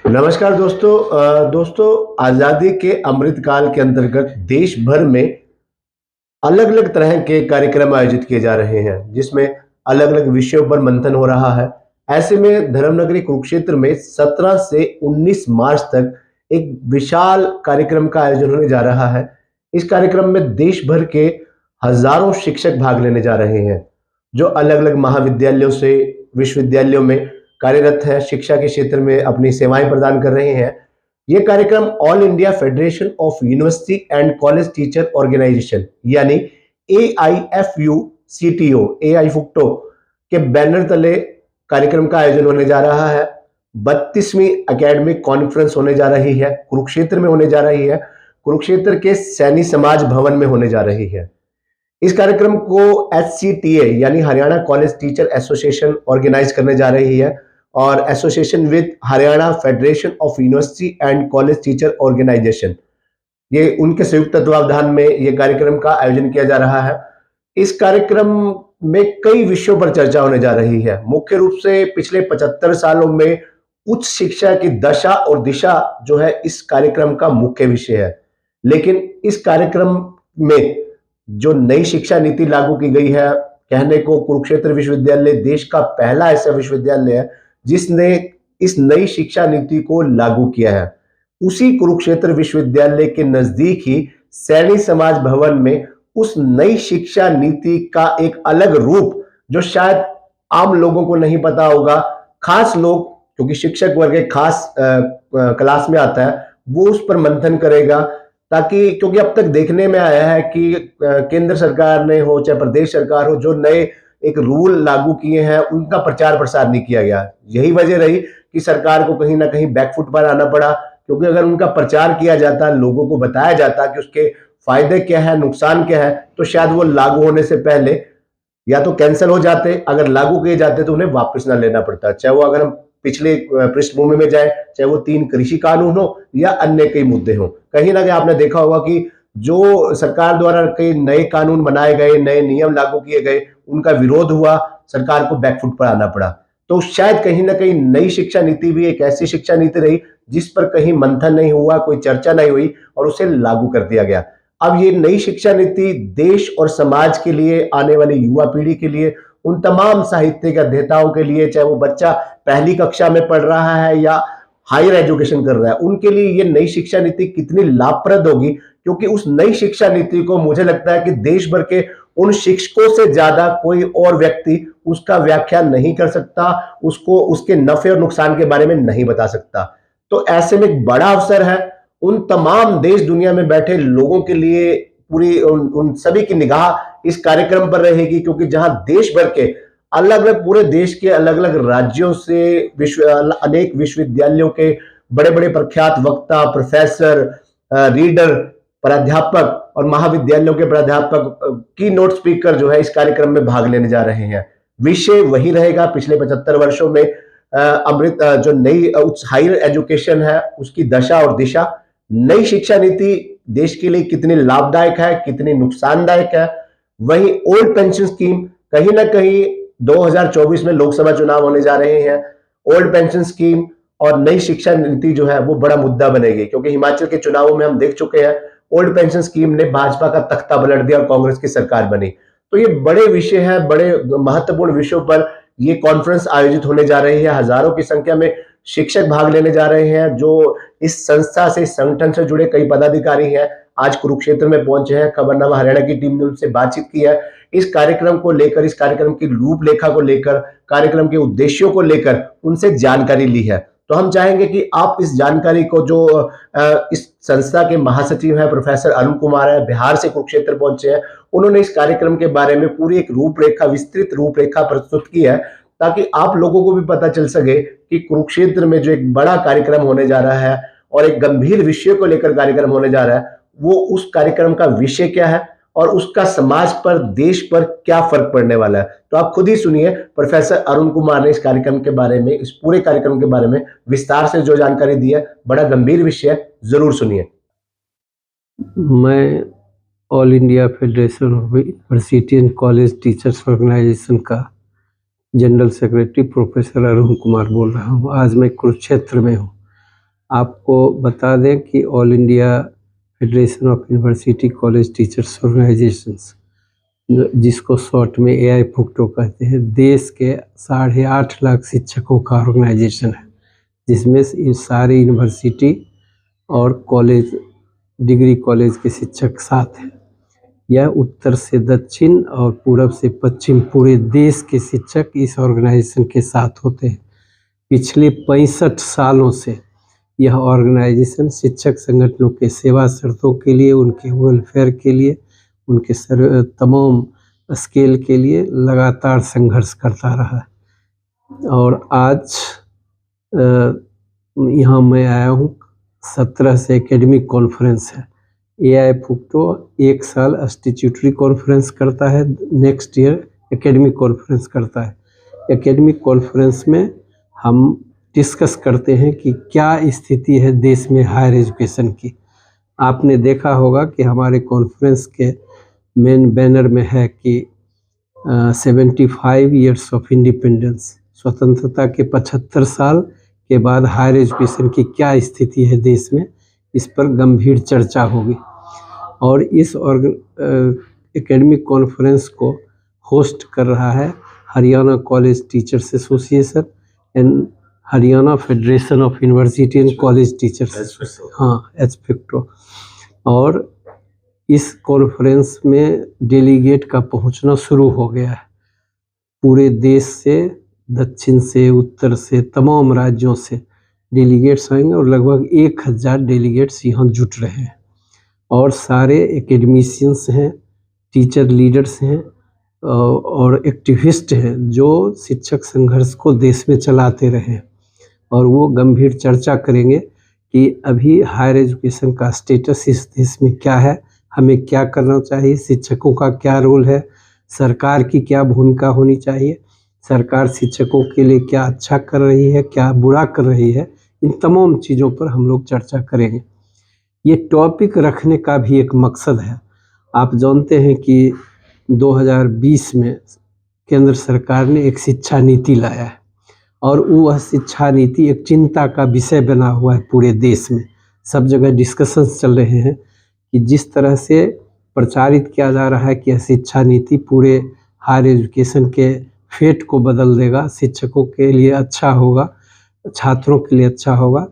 नमस्कार दोस्तों। आज़ादी के अमृत काल के अंतर्गत देश भर में अलग-अलग तरह के कार्यक्रम आयोजित किए जा रहे हैं, जिसमें अलग-अलग विषयों पर मंथन हो रहा है। ऐसे में धर्मनगरी कुरुक्षेत्र में 17 से 19 मार्च तक एक विशाल कार्यक्रम का आयोजन होने जा रहा है। इस कार्यक्रम में देश भर के हज़ारों शिक्षक भाग लेने जा रहे हैं, जो अलग-अलग महाविद्यालयों से विश्वविद्यालयों में कार्यरत हैं, शिक्षा के क्षेत्र में अपनी सेवाएँ प्रदान कर रहे हैं। ये कार्यक्रम all India federation of university and college teacher organisation यानी एआईएफयूसीटीओ के बैनर तले कार्यक्रम का आयोजन होने जा रहा है। 32वीं एकेडमिक कॉन्फ्रेंस होने जा रही है, कुरुक्षेत्र में होने जा रही है। कुरुक्षेत्र के सैनी समाज भवन में होने जा रही है। इस कार्यक्रम को एचसीटीए यानी Haryana college teacher association organise करने जा रही है और association with Haryana federation of university and college teacher organisation, ये उनके संयुक्त तत्वावधान में ये कार्यक्रम का आयोजन किया जा रहा है। इस कार्यक्रम में कई विषयों पर चर्चा होने जा रही है। मुख्य रूप से पिछले 75 सालों में उच्च शिक्षा की दशा और दिशा जो है इस कार्यक्रम का मुख्य विषय है। लेकिन इस कार्यक्रम में जो नई शिक्षा नीति लागू की गई है, कहने को कुरुक्षेत्र विश्वविद्यालय देश का पहला ऐसा विश्वविद्यालय है जिसने इस नई शिक्षा नीति को लागू किया है। उसी कुरुक्षेत्र विश्वविद्यालय के नजदीक ही सैनी समाज भवन में उस नई शिक्षा नीति का एक अलग रूप जो शायद आम लोगों को नहीं पता होगा, खास लोग क्योंकि शिक्षक वर्ग एक खास क्लास में आता है, वो उस पर मंथन करेगा। ताकि क्योंकि अब तक देखने में आया है कि केंद्र सरकार ने हो चाहे प्रदेश सरकार हो, जो नए एक रूल लागू किए हैं उनका प्रचार प्रसार नहीं किया गया। यही वजह रही कि सरकार को कहीं ना कहीं बैकफुट पर आना पड़ा, क्योंकि अगर उनका प्रचार किया जाता, लोगों को बताया जाता कि उसके फायदे क्या है, नुकसान क्या है, तो शायद वो लागू होने से पहले या तो कैंसिल हो जाते, अगर लागू किए जाते तो उन्हें वापस ना लेना पड़ता। चाहे वो अगर हम पिछले पृष्ठभूमि में जाए, चाहे वो 3 कृषि कानून हो या अन्य कई मुद्दे हो, कहीं ना कहीं आपने देखा होगा कि जो सरकार द्वारा कई नए कानून बनाए गए, नए नियम लागू किए गए, उनका विरोध हुआ, सरकार को बैकफुट पर आना पड़ा। तो शायद कहीं ना कहीं नई शिक्षा नीति भी एक ऐसी शिक्षा नीति रही जिस पर कहीं मंथन नहीं हुआ, कोई चर्चा नहीं हुई और उसे लागू कर दिया गया। अब ये नई शिक्षा नीति देश और समाज के लिए, आने वाली युवा पीढ़ी के लिए, उन तमाम साहित्यिक अध्येताओं के लिए, चाहे वो बच्चा पहली कक्षा में पढ़ रहा है या हायर एजुकेशन कर रहा है, उनके लिए ये नई शिक्षा नीति कितनी लाभप्रद होगी। क्योंकि उस नई शिक्षा नीति को मुझे लगता है कि देश भर के उन शिक्षकों से ज्यादा कोई और व्यक्ति उसका व्याख्यान नहीं कर सकता, उसको उसके नफे और नुकसान के बारे में नहीं बता सकता। तो ऐसे में एक बड़ा अवसर है उन तमाम देश दुनिया में बैठे लोगों के लिए, पूरी उन सभी की निगाह इस कार्यक्रम पर रहेगी, क्योंकि जहां देश भर के अलग अलग, पूरे देश के अलग अलग राज्यों से अनेक विश्वविद्यालयों के बड़े बड़े प्रख्यात वक्ता, प्रोफेसर, रीडर, प्राध्यापक और महाविद्यालयों के प्राध्यापक, की नोट स्पीकर जो है इस कार्यक्रम में भाग लेने जा रहे हैं। विषय वही रहेगा पिछले 75 वर्षों में अमृत जो नई उच्च हायर एजुकेशन है उसकी दशा और दिशा, नई शिक्षा नीति देश के लिए कितनी लाभदायक है, कितनी नुकसानदायक है। वहीं ओल्ड पेंशन स्कीम, कहीं ना कहीं 2024 में लोकसभा चुनाव होने जा रहे हैं, ओल्ड पेंशन स्कीम और नई शिक्षा नीति जो है वो बड़ा मुद्दा बनेगी, क्योंकि हिमाचल के चुनावों में हम देख चुके हैं ओल्ड पेंशन स्कीम ने भाजपा का तख्ता पलट दिया और कांग्रेस की सरकार बनी। तो ये बड़े विषय है, बड़े महत्वपूर्ण विषयों पर ये कॉन्फ्रेंस आयोजित होने जा रही है। हजारों की संख्या में शिक्षक भाग लेने जा रहे हैं, जो इस संस्था से, संगठन से जुड़े कई पदाधिकारी हैं, आज कुरुक्षेत्र में पहुंचे हैं। खबरनामा हरियाणा की टीम ने उनसे बातचीत की है। इस कार्यक्रम को लेकर, इस कार्यक्रम की रूपरेखा को लेकर, कार्यक्रम के उद्देश्यों को लेकर उनसे जानकारी ली है। तो हम चाहेंगे कि आप इस जानकारी को, जो इस संस्था के महासचिव हैं प्रोफेसर अरुण कुमार है, बिहार से कुरुक्षेत्र पहुंचे हैं, उन्होंने इस कार्यक्रम के बारे में पूरी एक रूपरेखा, विस्तृत रूपरेखा प्रस्तुत की है, ताकि आप लोगों को भी पता चल सके कि कुरुक्षेत्र में जो एक बड़ा कार्यक्रम होने जा रहा है और एक गंभीर विषय को लेकर कार्यक्रम होने जा रहा है, वो उस कार्यक्रम का विषय क्या है और उसका समाज पर, देश पर क्या फर्क पड़ने वाला है। तो आप खुद ही सुनिए, प्रोफेसर अरुण कुमार ने इस कार्यक्रम के बारे में, इस पूरे कार्यक्रम के बारे में विस्तार से जो जानकारी दी है। बड़ा गंभीर विषय है, जरूर सुनिए। मैं All India federation of university and College Teachers Organisation का general secretary professor Arun Kumar बोल रहा हूँ। आज मैं कुरुक्षेत्र में हूँ। आपको बता दें कि all India federation of university college teachers organisations, जिसको शॉर्ट में एआई फुक्टो कहते हैं, देश के 8.5 लाख शिक्षकों का ऑर्गेनाइजेशन है, जिसमें ये सारी यूनिवर्सिटी और कॉलेज, डिग्री कॉलेज के शिक्षक साथ हैं। यह उत्तर से दक्षिण और पूरब से पश्चिम पूरे देश के शिक्षक इस ऑर्गेनाइजेशन के साथ होते हैं। पिछले 65 सालों से यह ऑर्गेनाइजेशन शिक्षक संगठनों के सेवा शर्तों के लिए, उनके वेलफेयर के लिए, उनके तमाम स्केल के लिए लगातार संघर्ष करता रहा है। और आज यहाँ मैं आया हूँ, 17 से एकेडमिक कॉन्फ्रेंस है। एआई फुक्टो एक साल स्टिट्यूटरी कॉन्फ्रेंस करता है, नेक्स्ट ईयर एकेडमिक कॉन्फ्रेंस करता है। एकेडमिक कॉन्फ्रेंस में हम डिस्कस करते हैं कि क्या स्थिति है देश में हायर एजुकेशन की। आपने देखा होगा कि हमारे कॉन्फ्रेंस के मेन बैनर में है कि 75 ईयर्स ऑफ इंडिपेंडेंस, स्वतंत्रता के 75 साल के बाद हायर एजुकेशन की क्या स्थिति है देश में, इस पर गंभीर चर्चा होगी। और इस एकेडमिक कॉन्फ्रेंस को होस्ट कर रहा है Haryana college teachers association and Haryana federation of university and College teachers, हाँ, एचफिक्टो। और इस कॉन्फ्रेंस में डेलीगेट का पहुंचना शुरू हो गया है। पूरे देश से, दक्षिण से, उत्तर से, तमाम राज्यों से डेलीगेट्स आएंगे और लगभग 1000 डेलीगेट्स यहाँ जुट रहे हैं। और सारे एकेडमिशियंस हैं, टीचर लीडर्स हैं और एक्टिविस्ट हैं जो शिक्षक संघर्ष को देश में चलाते रहे। और वो गंभीर चर्चा करेंगे कि अभी हायर एजुकेशन का स्टेटस इस देश में क्या है, हमें क्या करना चाहिए, शिक्षकों का क्या रोल है, सरकार की क्या भूमिका होनी चाहिए, सरकार शिक्षकों के लिए क्या अच्छा कर रही है, क्या बुरा कर रही है। इन तमाम चीज़ों पर हम लोग चर्चा करेंगे। ये टॉपिक रखने का भी एक मकसद है। आप जानते हैं कि 2020 में केंद्र सरकार ने एक शिक्षा नीति लाया है और वह शिक्षा नीति एक चिंता का विषय बना हुआ है पूरे देश में। सब जगह डिस्कशंस चल रहे हैं कि जिस तरह से प्रचारित किया जा रहा है कि यह शिक्षा नीति पूरे हायर एजुकेशन के फेट को बदल देगा, शिक्षकों के लिए अच्छा होगा, छात्रों के लिए अच्छा होगा।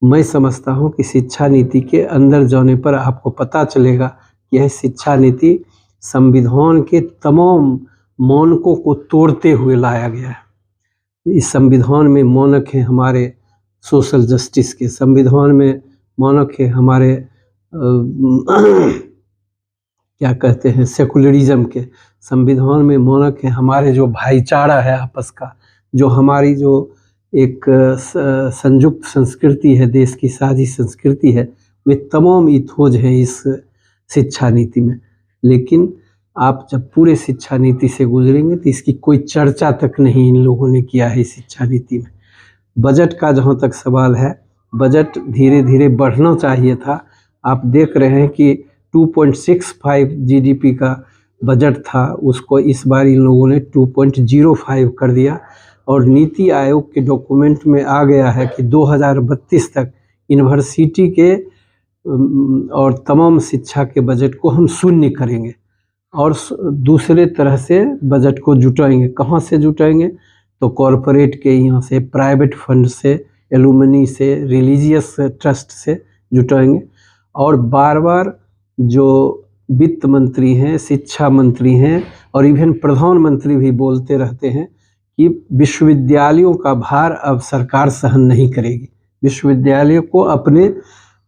मैं समझता हूं कि शिक्षा नीति के अंदर जाने पर आपको पता चलेगा कि यह शिक्षा नीति संविधान के तमाम मानकों को तोड़ते हुए लाया गया है। इस संविधान में मानक है हमारे सोशल जस्टिस के, संविधान में मानक है हमारे क्या कहते हैं, सेकुलरिज्म के, संविधान में मानक है हमारे जो भाईचारा है आपस का, जो हमारी जो एक संयुक्त संस्कृति है, देश की साझी संस्कृति है, वे तमाम इथोज हैं इस शिक्षा नीति में। लेकिन आप जब पूरे शिक्षा नीति से गुजरेंगे तो इसकी कोई चर्चा तक नहीं इन लोगों ने किया है इस शिक्षा नीति में। बजट का जहाँ तक सवाल है, बजट धीरे धीरे बढ़ना चाहिए था। आप देख रहे हैं कि 2.65 जीडीपी का बजट था, उसको इस बार इन लोगों ने 2.05 कर दिया। और नीति आयोग के डॉक्यूमेंट में आ गया है कि 2032 तक यूनिवर्सिटी के और तमाम शिक्षा के बजट को हम शून्य करेंगे और दूसरे तरह से बजट को जुटाएंगे। कहाँ से जुटाएंगे? तो कॉरपोरेट के यहाँ से, प्राइवेट फंड से, एलुमनी से, रिलीजियस ट्रस्ट से जुटाएंगे। और बार बार जो वित्त मंत्री हैं, शिक्षा मंत्री हैं और इवन प्रधानमंत्री भी बोलते रहते हैं कि विश्वविद्यालयों का भार अब सरकार सहन नहीं करेगी, विश्वविद्यालयों को अपने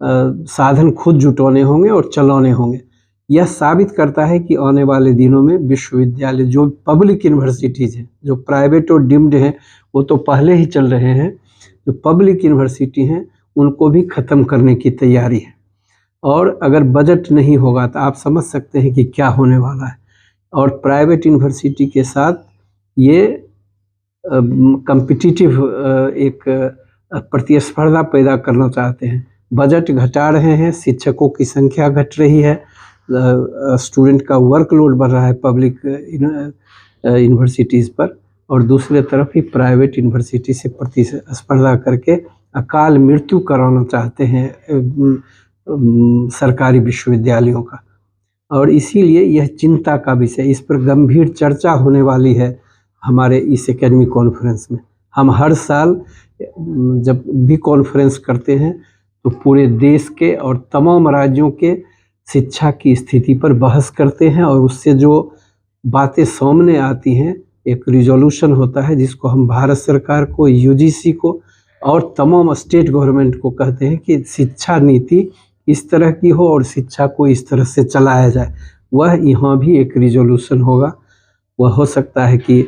साधन खुद जुटाने होंगे और चलाने होंगे। यह साबित करता है कि आने वाले दिनों में विश्वविद्यालय, जो पब्लिक यूनिवर्सिटीज़ हैं, जो प्राइवेट और डीम्ड हैं वो तो पहले ही चल रहे हैं, जो पब्लिक यूनिवर्सिटी हैं उनको भी ख़त्म करने की तैयारी है। और अगर बजट नहीं होगा तो आप समझ सकते हैं कि क्या होने वाला है। और प्राइवेट यूनिवर्सिटी के साथ ये कम्पिटिटिव एक प्रतिस्पर्धा पैदा करना चाहते हैं। बजट घटा रहे हैं, शिक्षकों की संख्या घट रही है, स्टूडेंट का वर्कलोड बढ़ रहा है पब्लिक यूनिवर्सिटीज़ पर, और दूसरे तरफ ही प्राइवेट यूनिवर्सिटी से प्रतिस्पर्धा करके अकाल मृत्यु कराना चाहते हैं सरकारी विश्वविद्यालयों का। और इसीलिए यह चिंता का विषय, इस पर गंभीर चर्चा होने वाली है हमारे इस एकेडमिक कॉन्फ्रेंस में। हम हर साल जब भी कॉन्फ्रेंस करते हैं तो पूरे देश के और तमाम राज्यों के शिक्षा की स्थिति पर बहस करते हैं, और उससे जो बातें सामने आती हैं एक रिजोल्यूशन होता है जिसको हम भारत सरकार को, यूजीसी को और तमाम स्टेट गवर्नमेंट को कहते हैं कि शिक्षा नीति इस तरह की हो और शिक्षा को इस तरह से चलाया जाए। वह यहाँ भी एक रिजोल्यूशन होगा। वह हो सकता है कि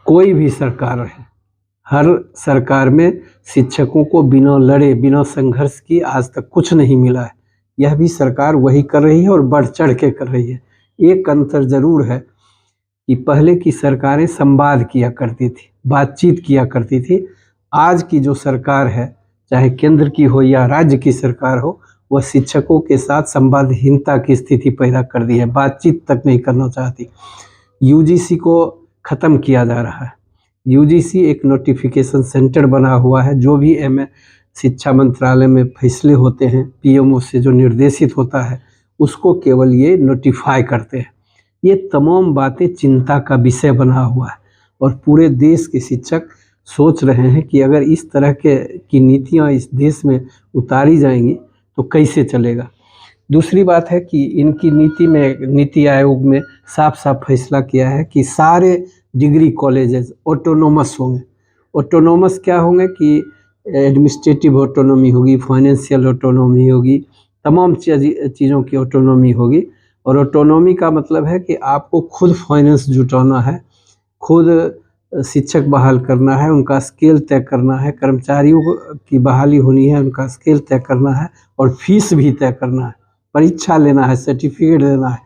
कोई भी सरकार रहे, हर सरकार में शिक्षकों को बिना लड़े, बिना संघर्ष की आज तक कुछ नहीं मिला है। यह भी सरकार वही कर रही है और बढ़ चढ़ के कर रही है। एक अंतर ज़रूर है कि पहले की सरकारें संवाद किया करती थी, बातचीत किया करती थी। आज की जो सरकार है, चाहे केंद्र की हो या राज्य की सरकार हो, वह शिक्षकों के साथ संवादहीनता की स्थिति पैदा कर दी है, बातचीत तक नहीं करना चाहती। यूजीसी को ख़त्म किया जा रहा है। यूजीसी एक नोटिफिकेशन सेंटर बना हुआ है, जो भी शिक्षा मंत्रालय में फैसले होते हैं, पीएमओ से जो निर्देशित होता है, उसको केवल ये नोटिफाई करते हैं। ये तमाम बातें चिंता का विषय बना हुआ है और पूरे देश के शिक्षक सोच रहे हैं कि अगर इस तरह की नीतियाँ इस देश में उतारी जाएंगी तो कैसे चलेगा। दूसरी बात है कि इनकी नीति में, नीति आयोग में साफ साफ फैसला किया है कि सारे डिग्री कॉलेजेस ऑटोनोमस होंगे। ऑटोनोमस क्या होंगे कि एडमिनिस्ट्रेटिव ऑटोनॉमी होगी, फाइनेंशियल ऑटोनॉमी होगी, तमाम चीज़ों की ऑटोनॉमी होगी। और ऑटोनॉमी का मतलब है कि आपको खुद फाइनेंस जुटाना है, खुद शिक्षक बहाल करना है, उनका स्केल तय करना है, कर्मचारियों की बहाली होनी है, उनका स्केल तय करना है और फीस भी तय करना है, परीक्षा लेना है, सर्टिफिकेट देना है।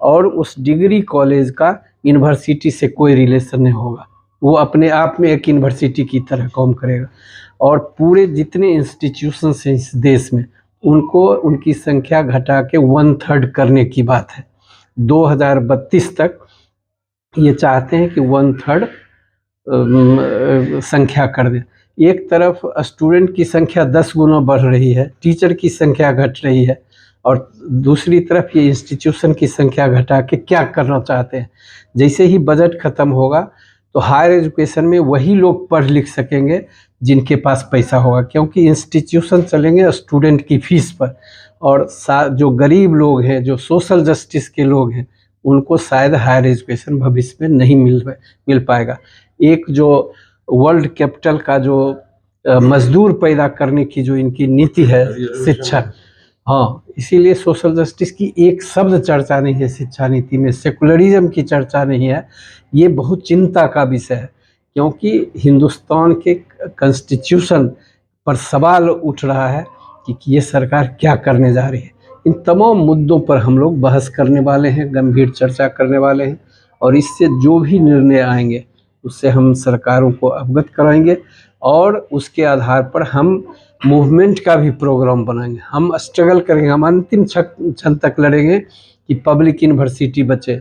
और उस डिग्री कॉलेज का यूनिवर्सिटी से कोई रिलेशन नहीं होगा, वो अपने आप में एक यूनिवर्सिटी की तरह काम करेगा। और पूरे जितने इंस्टीट्यूशंस हैं इस देश में, उनको उनकी संख्या घटा के 1/3 करने की बात है। 2032 तक ये चाहते हैं कि 1/3 संख्या कर दें। एक तरफ स्टूडेंट की संख्या 10 गुना बढ़ रही है, टीचर की संख्या घट रही है, और दूसरी तरफ ये इंस्टीट्यूशन की संख्या घटा के क्या करना चाहते हैं। जैसे ही बजट खत्म होगा तो हायर एजुकेशन में वही लोग पढ़ लिख सकेंगे जिनके पास पैसा होगा, क्योंकि इंस्टीट्यूशन चलेंगे स्टूडेंट की फीस पर। और जो गरीब लोग हैं, जो सोशल जस्टिस के लोग हैं, उनको शायद हायर एजुकेशन भविष्य में नहीं मिल पाएगा। एक जो वर्ल्ड कैपिटल का जो मजदूर पैदा करने की जो इनकी नीति है शिक्षा, हाँ, इसीलिए सोशल जस्टिस की एक शब्द चर्चा नहीं है शिक्षा नीति में, सेकुलरिज्म की चर्चा नहीं है। ये बहुत चिंता का विषय है, क्योंकि हिंदुस्तान के कॉन्स्टिट्यूशन पर सवाल उठ रहा है कि ये सरकार क्या करने जा रही है। इन तमाम मुद्दों पर हम लोग बहस करने वाले हैं, गंभीर चर्चा करने वाले हैं, और इससे जो भी निर्णय आएंगे उससे हम सरकारों को अवगत कराएंगे, और उसके आधार पर हम मूवमेंट का भी प्रोग्राम बनाएंगे। हम स्ट्रगल करेंगे, हम अंतिम क्षण तक लड़ेंगे कि पब्लिक यूनिवर्सिटी बचे,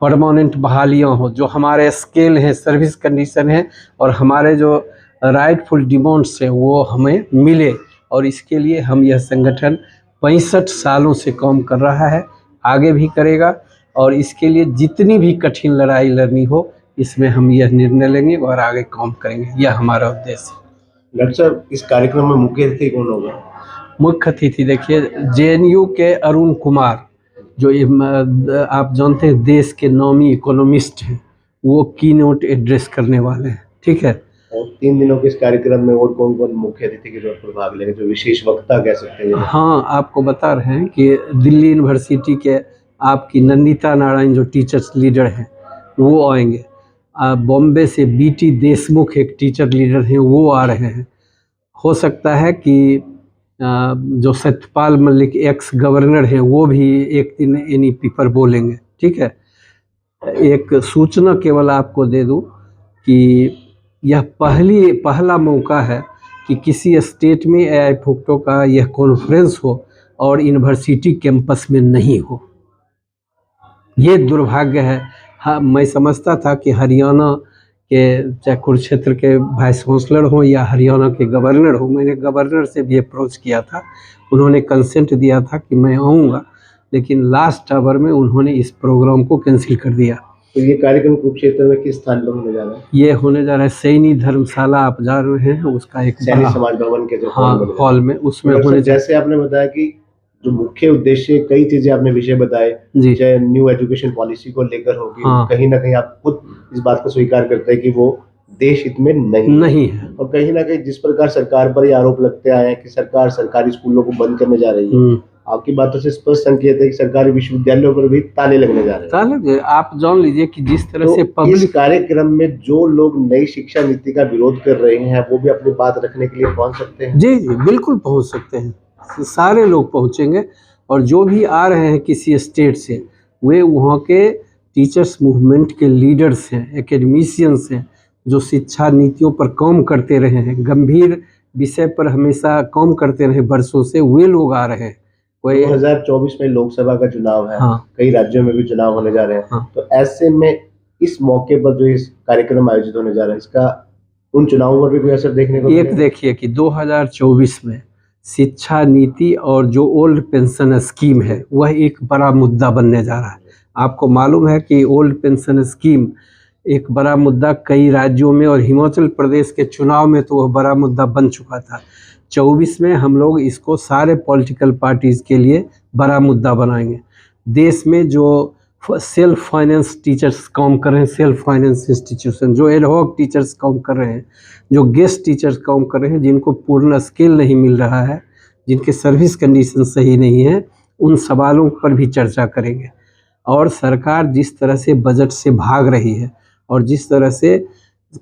परमानेंट बहालियाँ हो, जो हमारे स्केल हैं, सर्विस कंडीशन है और हमारे जो राइटफुल डिमांड्स हैं वो हमें मिले। और इसके लिए हम यह संगठन 65 सालों से काम कर रहा है, आगे भी करेगा, और इसके लिए जितनी भी कठिन लड़ाई लड़नी हो, इसमें हम यह निर्णय लेंगे और आगे काम करेंगे। यह हमारा उद्देश्य है। डॉक्टर साहब, इस कार्यक्रम में मुख्य अतिथि कौन होगा? मुख्य अतिथि देखिए, जेएनयू के अरुण कुमार, जो आप जानते हैं देश के नामी इकोनॉमिस्ट हैं, वो की नोट एड्रेस करने वाले हैं। ठीक है। और 3 दिनों के इस कार्यक्रम में और कौन कौन मुख्य अतिथि के तौर पर भाग लेंगे, जो विशेष वक्ता कह सकते हैं? हाँ, आपको बता रहे हैं कि दिल्ली यूनिवर्सिटी के आपकी नंदिता नारायण जो टीचर्स लीडर हैं वो आएंगे। बॉम्बे से बीटी देशमुख एक टीचर लीडर हैं, वो आ रहे हैं। हो सकता है कि जो सत्यपाल मलिक एक्स गवर्नर हैं वो भी एक दिन एनईपी पर बोलेंगे। ठीक है। एक सूचना केवल आपको दे दूं कि यह पहला मौका है कि किसी स्टेट में एआई फुक्टो का यह कॉन्फ्रेंस हो और यूनिवर्सिटी कैंपस में नहीं हो। ये दुर्भाग्य है। हाँ, मैं समझता था कि हरियाणा कि चाहे कुरुक्षेत्र के वाइस चांसलर हों या हरियाणा के गवर्नर हो, मैंने गवर्नर से भी अप्रोच किया था, उन्होंने कंसेंट दिया था कि मैं आऊँगा, लेकिन लास्ट आवर में उन्होंने इस प्रोग्राम को कैंसिल कर दिया। तो ये कार्यक्रम कुरुक्षेत्र में किस स्थान पर होने जा रहा है? ये होने जा रहा है सैनी धर्मशाला, आप जा रहे हैं, उसका एक सैनी बड़ा समाज भवन के जो हाँ हॉल में, उसमें मतलब होने सर, जैसे आपने बताया कि जो मुख्य उद्देश्य, कई चीजें आपने विषय बताए, जी चाहे न्यू एजुकेशन पॉलिसी को लेकर होगी, हाँ। कहीं ना कहीं आप खुद इस बात को स्वीकार करते हैं कि वो देश हित में नहीं है। और कहीं ना कहीं जिस प्रकार सरकार पर ये आरोप लगते आए हैं कि सरकार सरकारी स्कूलों को बंद करने जा रही है, आपकी बातों से स्पष्ट संकेत है कि सरकारी विश्वविद्यालयों पर भी ताले लगने जा रहे हैं। आप जान लीजिए कि जिस तरह तो से इस पब्लिक कार्यक्रम में जो लोग नई शिक्षा नीति का विरोध कर रहे हैं, वो भी अपनी बात रखने के लिए पहुंच सकते हैं। जी जी बिल्कुल पहुंच सकते हैं, सारे लोग पहुंचेंगे, और जो भी आ रहे हैं किसी स्टेट से, वे वहाँ के टीचर्स मूवमेंट के लीडर्स हैं, एकेडमिशियंस हैं, जो शिक्षा नीतियों पर काम करते रहे हैं, गंभीर विषय पर हमेशा काम करते रहे वर्षों से, वे लोग आ रहे हैं। 2024 में लोकसभा का चुनाव है, हाँ। कई राज्यों में भी चुनाव होने जा रहे हैं। हाँ। तो ऐसे में इस मौके पर जो इस कार्यक्रम आयोजित होने जा रहा है, इसका उन चुनावों पर भी कोई असर देखने को मिलेगा? देखिए कि 2024 में शिक्षा नीति और जो ओल्ड पेंशन स्कीम है, वह एक बड़ा मुद्दा बनने जा रहा है। आपको मालूम है कि ओल्ड पेंशन स्कीम एक बड़ा मुद्दा कई राज्यों में, और हिमाचल प्रदेश के चुनाव में तो वह बड़ा मुद्दा बन चुका था। 24 में हम लोग इसको सारे पॉलिटिकल पार्टीज़ के लिए बड़ा मुद्दा बनाएंगे। देश में जो सेल्फ फाइनेंस टीचर्स काम कर रहे हैं, सेल्फ फाइनेंस इंस्टीट्यूशन, जो एडहॉक टीचर्स काम कर रहे हैं, जो गेस्ट टीचर्स काम कर रहे हैं, जिनको पूर्ण स्किल नहीं मिल रहा है, जिनके सर्विस कंडीशन सही नहीं है, उन सवालों पर भी चर्चा करेंगे। और सरकार जिस तरह से बजट से भाग रही है और जिस तरह से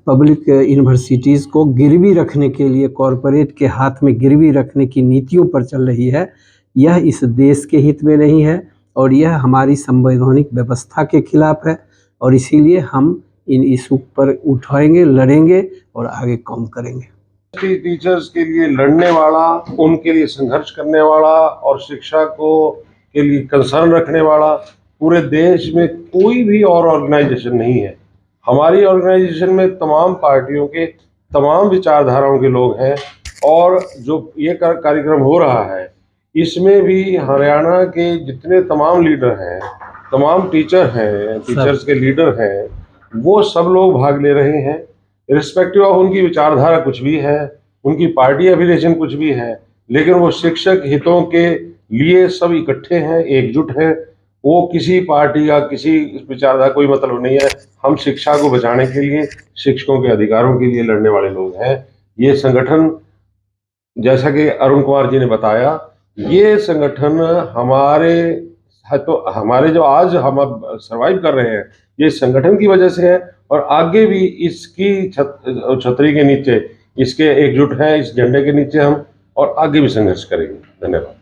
पब्लिक यूनिवर्सिटीज़ को गिरवी रखने के लिए कॉरपोरेट के हाथ में गिरवी रखने की नीतियों पर चल रही है, यह इस देश के हित में नहीं है और यह हमारी संवैधानिक व्यवस्था के खिलाफ है, और इसीलिए हम इन इशू पर उठाएंगे, लड़ेंगे और आगे काम करेंगे। टीचर्स के लिए लड़ने वाला, उनके लिए संघर्ष करने वाला और शिक्षा को के लिए कंसर्न रखने वाला पूरे देश में कोई भी और ऑर्गेनाइजेशन नहीं है। हमारी ऑर्गेनाइजेशन में तमाम पार्टियों के, तमाम विचारधाराओं के लोग हैं, और जो ये कार्यक्रम हो रहा है इसमें भी हरियाणा के जितने तमाम लीडर हैं, तमाम टीचर हैं, टीचर्स के लीडर हैं, वो सब लोग भाग ले रहे हैं। रिस्पेक्टिव ऑफ उनकी विचारधारा कुछ भी है, उनकी पार्टी एफिलिएशन कुछ भी है, लेकिन वो शिक्षक हितों के लिए सब इकट्ठे हैं, एकजुट हैं। वो किसी पार्टी या किसी विचारधारा कोई मतलब नहीं है। हम शिक्षा को बचाने के लिए, शिक्षकों के अधिकारों के लिए लड़ने वाले लोग हैं। ये संगठन, जैसा कि अरुण कुमार जी ने बताया, ये संगठन हमारे जो आज हम अब सर्वाइव कर रहे हैं, ये संगठन की वजह से है, और आगे भी इसकी छतरी के नीचे, इसके एकजुट हैं, इस झंडे के नीचे हम और आगे भी संघर्ष करेंगे। धन्यवाद।